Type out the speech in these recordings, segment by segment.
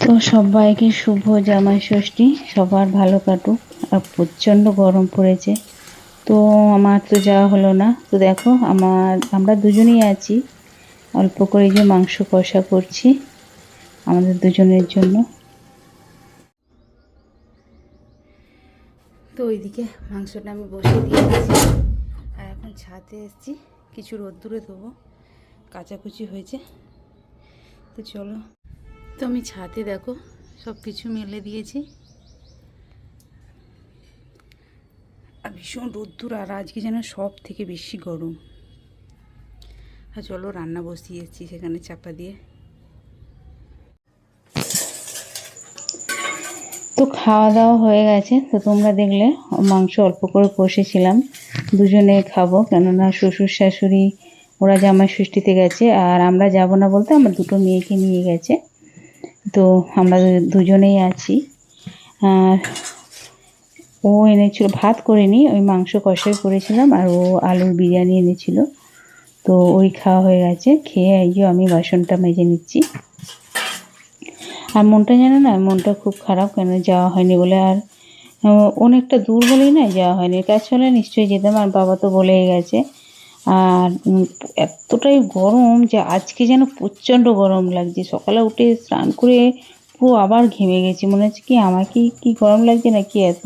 তো সবাইকে শুভ জামাই ষষ্ঠী। সবার ভালো কাটুক। আর প্রচণ্ড গরম পড়েছে, তো আমার তো যাওয়া হলো না। তো দেখো আমরা দুজনেই আছি, অল্প করে যে মাংস কষা করছি আমাদের দুজনের জন্য। তো ওইদিকে মাংসটা আমি বসিয়ে দিয়ে দিয়েছি, আর এখন ছাদে এসেছি, কিছু রোদ্দুরে দেবো, কাচাকুচি হয়েছে। তো চলো, তো আমি ছাদে দেখো সব কিছু মেলে দিয়েছি, আর ভীষণ রোদ্দুর, আর আজকে যেন সব থেকে বেশি গরম। আর চলো রান্না বসিয়েছি সেখানে চাপা দিয়ে। তো খাওয়া দাওয়া হয়ে গেছে। তো তোমরা দেখলে মাংস অল্প করে কষেছিলাম, দুজনে খাবো, কেননা শ্বশুর শাশুড়ি ওরা জামাই ষষ্ঠীতে গেছে, আর আমরা যাব না বলতে আমার দুটো মেয়েকে নিয়ে গেছে। তো আমরা দুজনেই আছি। আর ও এনেছিল, ভাত করিনি, ওই মাংস কষাই করেছিলাম, আর ও আলুর বিরিয়ানি এনেছিল। তো ওই খাওয়া হয়ে গেছে, খেয়ে এই যে আমি বাসনটা মেজে নিচ্ছি। আর মনটা জানো না, মনটা খুব খারাপ, কেন যাওয়া হয়নি বলে। আর অনেকটা দূর বলেই না যাওয়া হয়নি, কাজ হলে নিশ্চয়ই যেতাম, আর বাবা তো বলেই গেছে। আর এতটাই গরম যে আজকে যেন প্রচণ্ড গরম লাগছে। সকালে উঠে স্নান করে পুরো আবার ঘেমে গেছি, মনে হচ্ছে কি আমার কি গরম লাগছে না কি এত।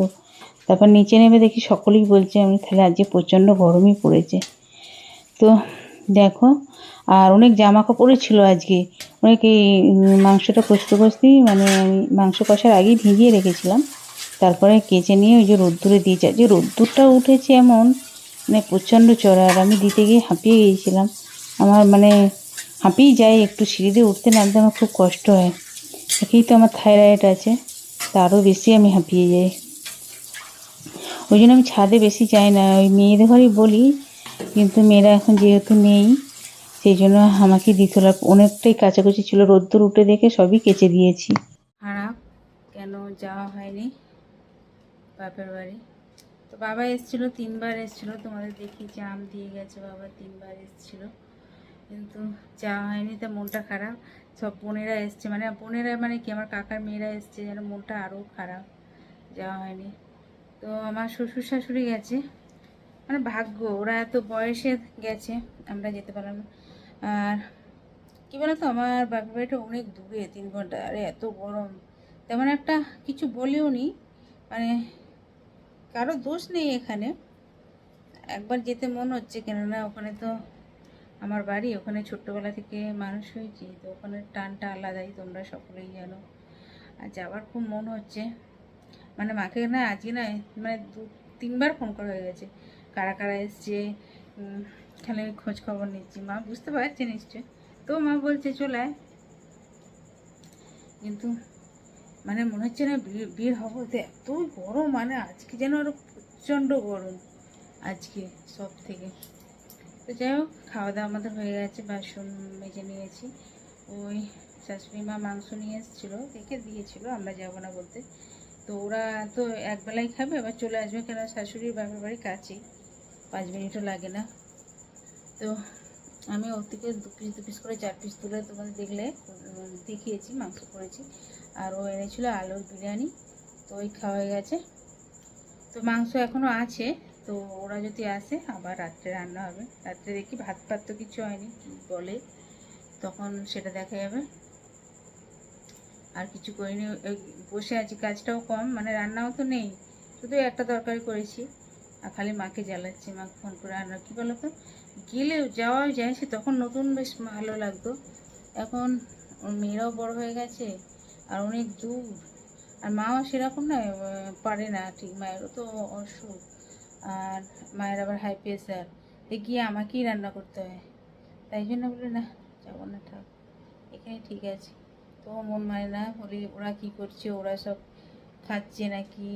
তারপর নিচে নেমে দেখি সকলেই বলছে, আমি তাহলে আজকে প্রচণ্ড গরমই পড়েছে। তো দেখো, আর অনেক জামা কাপড়ই ছিল আজকে, অনেক এই মাংসটা কষতে কষতেই মানে আমি মাংস কষার আগেই ভিজিয়ে রেখেছিলাম, তারপরে কেচে নিয়ে ওই যে রোদ্দুরে দিয়েছি। যে রোদ্দুরটা উঠেছে এমন, মানে প্রচণ্ড চড়া, আর আমি দিতে গিয়ে হাঁপিয়ে গিয়েছিলাম। আমার মানে হাঁপিয়ে যাই, একটু সিঁড়ি দিয়ে উঠতে নামতে আমার খুব কষ্ট হয়। একেই তো আমার থাইরয়েড আছে, তারও বেশি আমি হাঁপিয়ে যাই। ওই জন্য আমি ছাদে বেশি যাই না, ওই মেয়েদের ঘরেই বলি, কিন্তু মেয়েরা এখন যেহেতু নেই সেই জন্য আমাকে দিতে হলো। অনেকটাই কাচাকুচি ছিল, রোদ্দুর উঠে দেখে সবই কেচে দিয়েছি। খারাপ কেন যাওয়া হয়নি বাপের বাড়ি। তো বাবা এসেছিলো, 3বার এসেছিলো, তোমাদের দেখিয়েছি আম দিয়ে গেছে, বাবা 3বার এসেছিলো, কিন্তু যাওয়া হয়নি। তা মনটা খারাপ। সব বোনেরা এসছে, মানে বোনেরা মানে কি আমার কাকার মেয়েরা এসছে, যেন মনটা আরও খারাপ, যাওয়া হয়নি। তো আমার শ্বশুর শাশুড়ি গেছে, মানে ভাগ্য, ওরা এত বয়সে গেছে, আমরা যেতে পারলাম না। আর কী বলতো, আমার বাপের বাড়িটা অনেক দূরে, 3 ঘন্টা, আরে এত গরম, তেমন একটা কিছু বলেও নি, মানে কারো দোষ নেই এখানে। একবার যেতে মন হচ্ছে, কেননা ওখানে তো আমার বাড়ি, ওখানে ছোট্টবেলা থেকে মানুষ হয়েছি, তো ওখানে টানটা আলাদাই, তোমরা সকলেই জানো। আর যাওয়ার খুব মন হচ্ছে, মানে মাকে না আজকে না, মানে 2-3বার ফোন করা হয়ে গেছে, কারা কারা এসছে, খালি খোঁজ খবর নিচ্ছি। মা বুঝতে পারছে নিশ্চয়, তো মা বলছে চলে আয়, কিন্তু মানে মনে হচ্ছে না ভিড় হবো, তো এত গরম, মানে আজকে যেন আরো প্রচণ্ড গরম আজকে সব থেকে। তো যাই হোক, খাওয়া দাওয়া আমাদের হয়ে গেছে, বাসন মেজে নিয়েছি। ওই শাশুড়ি মা মাংস নিয়ে এসেছিলো, রেখে দিয়েছিলো, আমরা যাবো না বলতে। তো ওরা তো একবেলাই খাবে, আবার চলে আসবে, কেন শাশুড়ির বাপের বাড়ি কাছেই, 5 মিনিটও লাগে না। তো আমি ওর থেকে 2 পিস করে 4 পিস তুলে তোমাদের দেখলে দেখিয়েছি, মাংস করেছি। আর ও এনেছিল আলুর বিরিয়ানি, তো ওই খাওয়া হয়ে গেছে। তো মাংস এখনও আছে, তো ওরা যদি আসে আবার রাত্রে রান্না হবে। রাত্রে দেখি ভাত পাত তো কিছু হয়নি, কী বলে তখন সেটা দেখা যাবে। আর কিছু করিনি, বসে আছি, কাজটাও কম, মানে রান্নাও তো নেই, শুধু একটা তরকারি করেছি, আর খালি মাকে জ্বালাচ্ছি। মাকে ফোন করে, আর কী বলো তো, গেলে যাওয়া যায়, সে তখন নতুন বেশ ভালো লাগতো। এখন ওর মেয়েরাও বড় হয়ে গেছে, আর অনেক দূর, আর মাও সেরকম না, পারে না ঠিক, মায়েরও তো অসুখ, আর মায়ের আবার হাই প্রেশার, গিয়ে আমাকেই রান্না করতে হয়। তাই জন্য বলি না, যাবো না, থাক, এখানে ঠিক আছে। তো মন মানে না, বলি ওরা কি করছে, ওরা সব খাচ্ছে নাকি,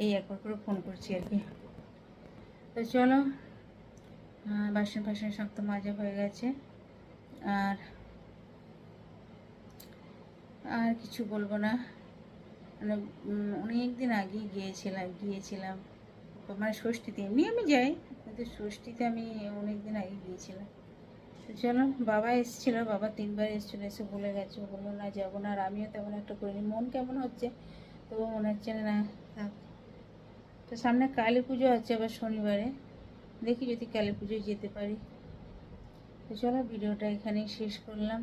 এই একবার করে ফোন করছি আর কি। তো চলো, বাসন ফাসন সব তো মাজা হয়ে গেছে, আর আর কিছু বলবো না। মানে অনেক দিন আগেই গিয়েছিলাম, মানে ষষ্ঠীতে, এমনি আমি যাই, কিন্তু ষষ্ঠীতে আমি অনেক দিন আগে গিয়েছিলাম। তো চলো, বাবা এসেছিলো, বাবা 3বার এসেছিলো, এসে বলে গেছে, বললো না যাবো না। আর আমিও তেমন একটা করিনি, মন কেমন হচ্ছে, তো মনে হচ্ছে না থাক। তো সামনে কালী পুজো আছে আবার শনিবারে, দেখি যদি কালী পুজোয় যেতে পারি। তো চলো, ভিডিওটা এখানেই শেষ করলাম।